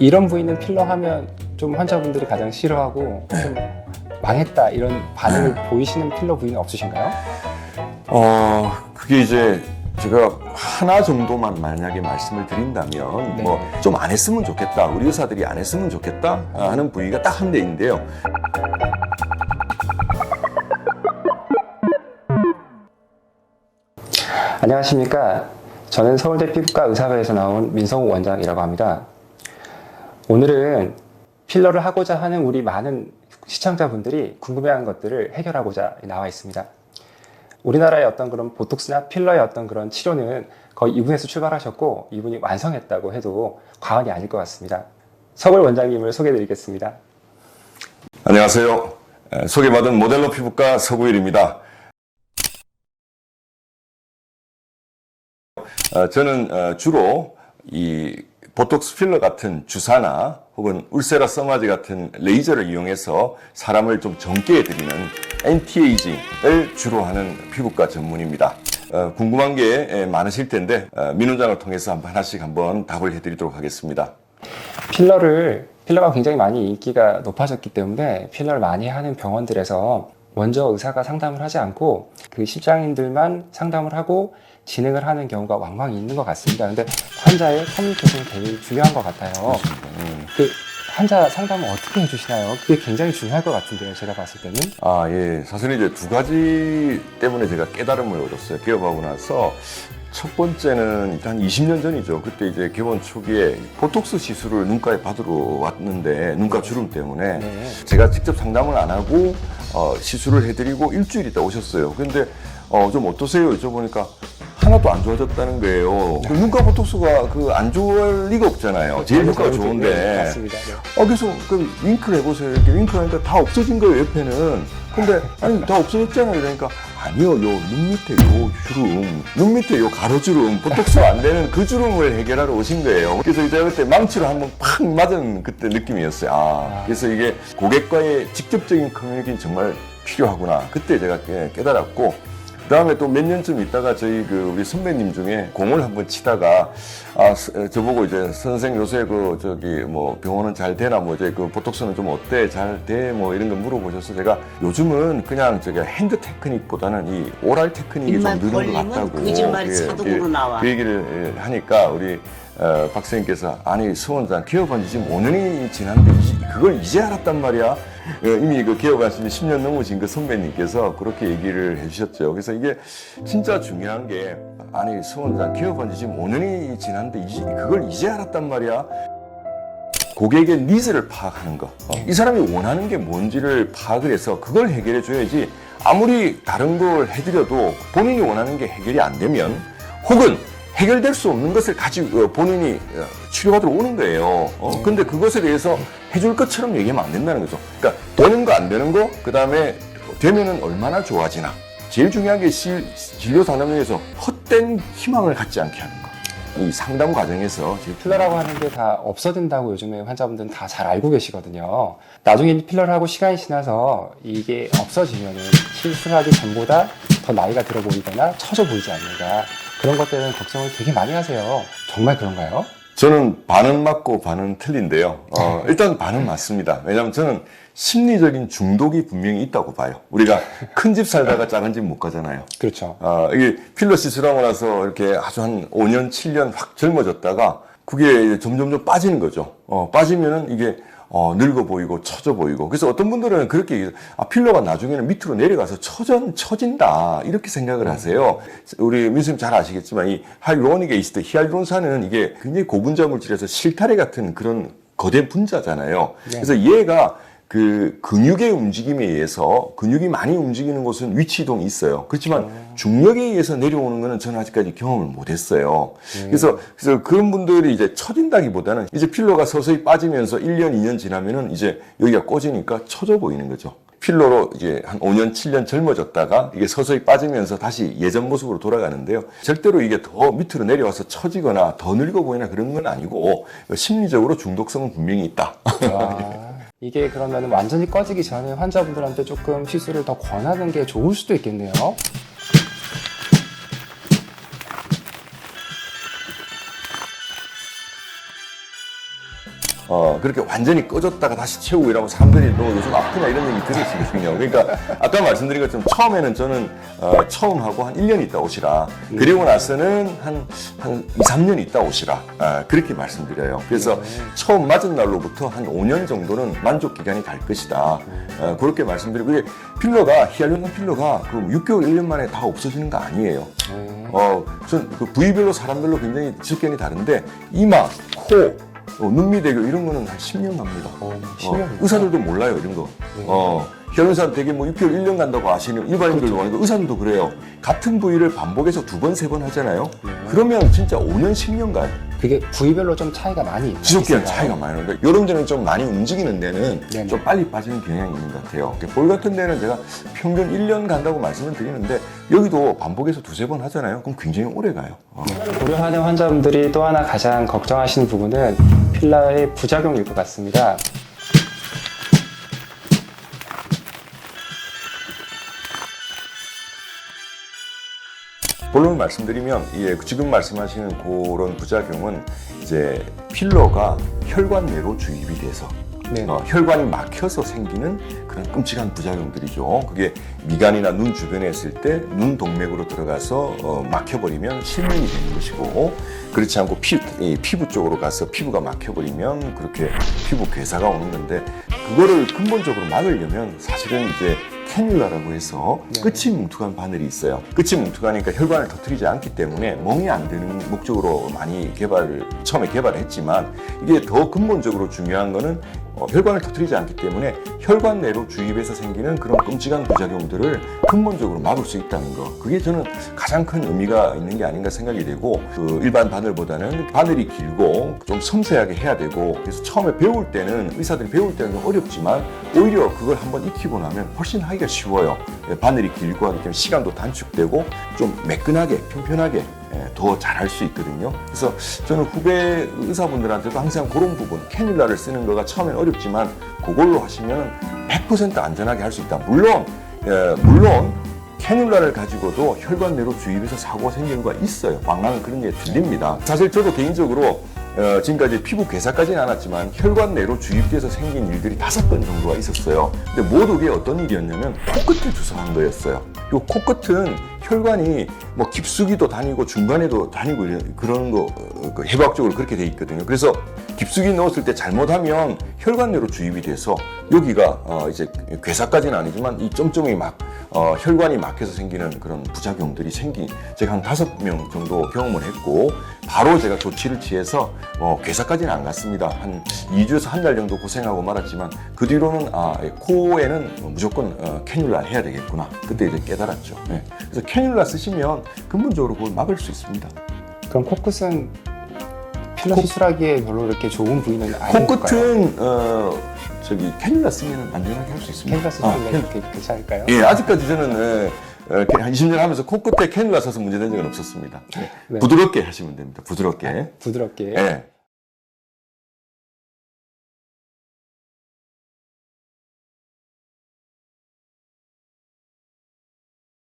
이런 부위는 필러 하면 좀 환자분들이 가장 싫어하고 좀 망했다 이런 반응을 보이시는 필러 부위는 없으신가요? 그게 이제 제가 하나 정도만 만약에 말씀을 드린다면 네. 뭐 좀 안 했으면 좋겠다, 우리 의사들이 안 했으면 좋겠다 하는 부위가 딱 한 대인데요. 안녕하십니까. 저는 서울대 피부과 의사과에서 나온 민성우 원장이라고 합니다. 오늘은 필러를 하고자 하는 우리 많은 시청자분들이 궁금해하는 것들을 해결하고자 나와 있습니다. 우리나라의 어떤 그런 보톡스나 필러의 어떤 그런 치료는 거의 이분에서 출발하셨고 이분이 완성했다고 해도 과언이 아닐 것 같습니다. 서울 원장님을 소개해 드리겠습니다. 안녕하세요. 소개받은 모델로 피부과 서구일입니다. 저는 주로 이 보톡스 필러 같은 주사나 혹은 울세라 써마지 같은 레이저를 이용해서 사람을 좀 젊게 해드리는 엔티에이징을 주로 하는 피부과 전문입니다. 궁금한 게 많으실 텐데 민 원장을 통해서 하나씩 한번 답을 해드리도록 하겠습니다. 필러가 굉장히 많이 인기가 높아졌기 때문에 필러를 많이 하는 병원들에서 먼저 의사가 상담을 하지 않고 그 실장님들만 상담을 하고 진행을 하는 경우가 왕왕 있는 것 같습니다. 근데 환자의 커뮤니케이션이 되게 중요한 것 같아요. 그 환자 상담을 어떻게 해주시나요? 그게 굉장히 중요할 것 같은데요, 제가 봤을 때는. 예. 사실은 이제 두 가지 때문에 제가 깨달음을 얻었어요. 개업하고 나서. 첫 번째는 일단 20년 전이죠. 그때 이제 개원 초기에 보톡스 시술을 눈가에 받으러 왔는데 눈가 주름 때문에 네. 제가 직접 상담을 안 하고 시술을 해드리고 일주일 있다 오셨어요. 근데 좀 어떠세요? 여쭤보니까 하나도 안 좋아졌다는 거예요. 그 눈가 보톡스가 안 좋을 리가 없잖아요. 제일 효과가 좋은데. 맞습니다. 네. 그래서 윙크를 해보세요. 이렇게 윙크를 하니까 다 없어진 거예요, 옆에는. 근데 아니 다 없어졌잖아요. 그러니까 아니요, 요 눈 밑에 요 주름, 눈 밑에 요 가로주름, 보톡스가 안 되는 그 주름을 해결하러 오신 거예요. 그래서 이제 그때 망치로 한번 팍 맞은 그때 느낌이었어요. 그래서 이게 고객과의 직접적인 커뮤니케이션이 정말 필요하구나. 그때 제가 깨달았고, 그 다음에 또 몇 년쯤 있다가 저희 우리 선배님 중에 공을 한번 치다가, 저보고 이제 선생 요새 병원은 잘 되나, 보톡스는 좀 어때? 잘 돼? 이런 거 물어보셔서 제가 요즘은 그냥 핸드 테크닉보다는 이 오랄 테크닉이 좀 늘은 것 같다고. 거짓말이 자동으로 나와. 그 얘기를 하니까 우리 박 선생님께서 아니 수원장 개업한 지 지금 5년이 지났는데 그걸 이제 알았단 말이야. 이미 개업하신 지 10년 넘으신 그 선배님께서 그렇게 얘기를 해주셨죠. 그래서 이게 진짜 중요한 게 아니 수원장 개업한 지 지금 5년이 지났는데 그걸 이제 알았단 말이야. 고객의 니즈를 파악하는 거. 이 사람이 원하는 게 뭔지를 파악을 해서 그걸 해결해 줘야지 아무리 다른 걸 해드려도 본인이 원하는 게 해결이 안 되면 혹은 해결될 수 없는 것을 가지고 본인이 치료받으러 오는 거예요. 근데 그것에 대해서 해줄 것처럼 얘기하면 안 된다는 거죠. 그러니까 되는 거 안 되는 거, 그 다음에 되면은 얼마나 좋아지나. 제일 중요한 게 진료 상담에서 헛된 희망을 갖지 않게 하는 거. 이 상담 과정에서 필러라고 하는 게 다 없어진다고 요즘에 환자분들은 다 잘 알고 계시거든요. 나중에 필러를 하고 시간이 지나서 이게 없어지면은 시술하기 전보다 더 나이가 들어 보이거나 처져 보이지 않는가. 그런 것들은 걱정을 되게 많이 하세요. 정말 그런가요? 저는 반은 맞고 반은 틀린데요. 일단 반은 맞습니다. 왜냐하면 저는 심리적인 중독이 분명히 있다고 봐요. 우리가 큰 집 살다가 작은 집 못 가잖아요. 그렇죠. 이게 필러 시술하고 나서 이렇게 아주 한 5년, 7년 확 젊어졌다가 그게 점점점 빠지는 거죠. 빠지면은 이게 늙어 보이고 처져 보이고. 그래서 어떤 분들은 그렇게 얘기해요. 필러가 나중에는 밑으로 내려가서 처진다 이렇게 생각을 하세요. 우리 민수님 잘 아시겠지만 이 하이루로닉 애시드, 히알루론산은 이게 굉장히 고분자 물질에서 실타래 같은 그런 거대 분자잖아요. 네. 그래서 얘가 그 근육의 움직임에 의해서 근육이 많이 움직이는 곳은 위치 이동이 있어요. 그렇지만 중력에 의해서 내려오는 거는 저는 아직까지 경험을 못 했어요. 그래서 그런 분들이 이제 처진다기보다는 이제 필러가 서서히 빠지면서 1년, 2년 지나면은 이제 여기가 꽂으니까 처져 보이는 거죠. 필러로 이제 한 5년, 7년 젊어졌다가 이게 서서히 빠지면서 다시 예전 모습으로 돌아가는데요. 절대로 이게 더 밑으로 내려와서 처지거나 더 늙어 보이나 그런 건 아니고 심리적으로 중독성은 분명히 있다. 이게 그러면 완전히 꺼지기 전에 환자분들한테 조금 시술을 더 권하는 게 좋을 수도 있겠네요. 그렇게 완전히 꺼졌다가 다시 채우고 이러면 사람들이 너 요즘 아프냐 이런 얘기 들으시거든요. 그러니까 아까 말씀드린 것처럼 처음에는 저는 처음 하고 한 1년 있다 오시라. 그리고 나서는 한 2, 3년 있다 오시라. 그렇게 말씀드려요. 그래서 처음 맞은 날로부터 한 5년 정도는 만족 기간이 갈 것이다. 그렇게 말씀드리고 그게 필러가 히알루론 필러가 그 6개월, 1년 만에 다 없어지는 거 아니에요. 전 그 부위별로 사람별로 굉장히 지속견이 다른데 이마, 코, 눈밑대교 이런 거는 한 10년 갑니다. 10년? 의사들도 몰라요, 이런 거. 히알루론산 되게 뭐 6개월, 1년 간다고 아시는 일반인들도 많고 의사들도 그래요. 같은 부위를 반복해서 2번, 3번 하잖아요. 그러면 진짜 5년, 10년 가요. 그게 부위별로 좀 차이가 많이 있나요? 지속기간 차이가 많이 나는데 이런 데는 좀 많이 움직이는 데는 네네. 좀 빨리 빠지는 경향이 있는 것 같아요. 볼 같은 데는 제가 평균 1년 간다고 말씀을 드리는데 여기도 반복해서 2, 3번 하잖아요. 그럼 굉장히 오래 가요. 고려하는 환자분들이 또 하나 가장 걱정하시는 부분은 필러의 부작용일 것 같습니다. 본론을 말씀드리면 지금 말씀하시는 그런 부작용은 이제 필러가 혈관 내로 주입이 돼서 네. 혈관이 막혀서 생기는 그런 끔찍한 부작용들이죠. 그게 미간이나 눈 주변에 있을 때 눈 동맥으로 들어가서 막혀버리면 실명이 되는 것이고 그렇지 않고 피부 쪽으로 가서 피부가 막혀버리면 그렇게 피부 괴사가 오는 건데 그거를 근본적으로 막으려면 사실은 이제 캐뉼라라고 해서 끝이 뭉툭한 바늘이 있어요. 끝이 뭉툭하니까 혈관을 터뜨리지 않기 때문에 멍이 안 드는 목적으로 많이 처음에 개발했지만 이게 더 근본적으로 중요한 거는 혈관을 터뜨리지 않기 때문에 혈관 내로 주입해서 생기는 그런 끔찍한 부작용들을 근본적으로 막을 수 있다는 거. 그게 저는 가장 큰 의미가 있는 게 아닌가 생각이 되고 그 일반 바늘보다는 바늘이 길고 좀 섬세하게 해야 되고 그래서 처음에 배울 때는 의사들이 배울 때는 좀 어렵지만 오히려 그걸 한번 익히고 나면 훨씬 하기가 쉬워요. 바늘이 길고 하기 때문에 시간도 단축되고 좀 매끈하게 평편하게 더 잘할 수 있거든요. 그래서 저는 후배 의사분들한테도 항상 그런 부분, 캐뉼라를 쓰는 거가 처음엔 어렵지만 그걸로 하시면 100% 안전하게 할 수 있다. 물론 캐뉼라를 가지고도 혈관 내로 주입해서 사고가 생기는 거가 있어요. 왕왕은 그런 게 들립니다. 사실 저도 개인적으로 지금까지 피부 괴사까지는 않았지만 혈관 내로 주입돼서 생긴 일들이 5건 정도가 있었어요. 근데 모두 게 어떤 일이었냐면 코끝에 주사한 거였어요. 요 코끝은 혈관이 뭐 깊숙이도 다니고 중간에도 다니고 그런 거 해부학적으로 그렇게 돼 있거든요. 그래서 깊숙이 넣었을 때 잘못하면 혈관 내로 주입이 돼서 여기가 이제 괴사까지는 아니지만 이 점점이 막 혈관이 막혀서 생기는 그런 부작용들이 제가 한 5명 정도 경험을 했고 바로 제가 조치를 취해서 괴사까지는 안 갔습니다. 한 2주에서 한 달 정도 고생하고 말았지만 그 뒤로는 코에는 무조건 캐뉼라 해야 되겠구나. 그때 이제 깨달았죠. 그래서 캐뉼라 쓰시면 근본적으로 그걸 막을 수 있습니다. 그럼 코끝은 필러 시술하기에 별로 이렇게 좋은 부위는 아닌 걸까요? 코끝은 캐뉼라 쓰면 안전하게 할 수 있습니다. 캐뉼라 쓰시면 괜찮을까요? 예, 아직까지 저는 한 20년 하면서 코끝에 캐뉼라 써서 문제된 적은 없었습니다. 네. 부드럽게 하시면 됩니다. 부드럽게. 부드럽게. 예.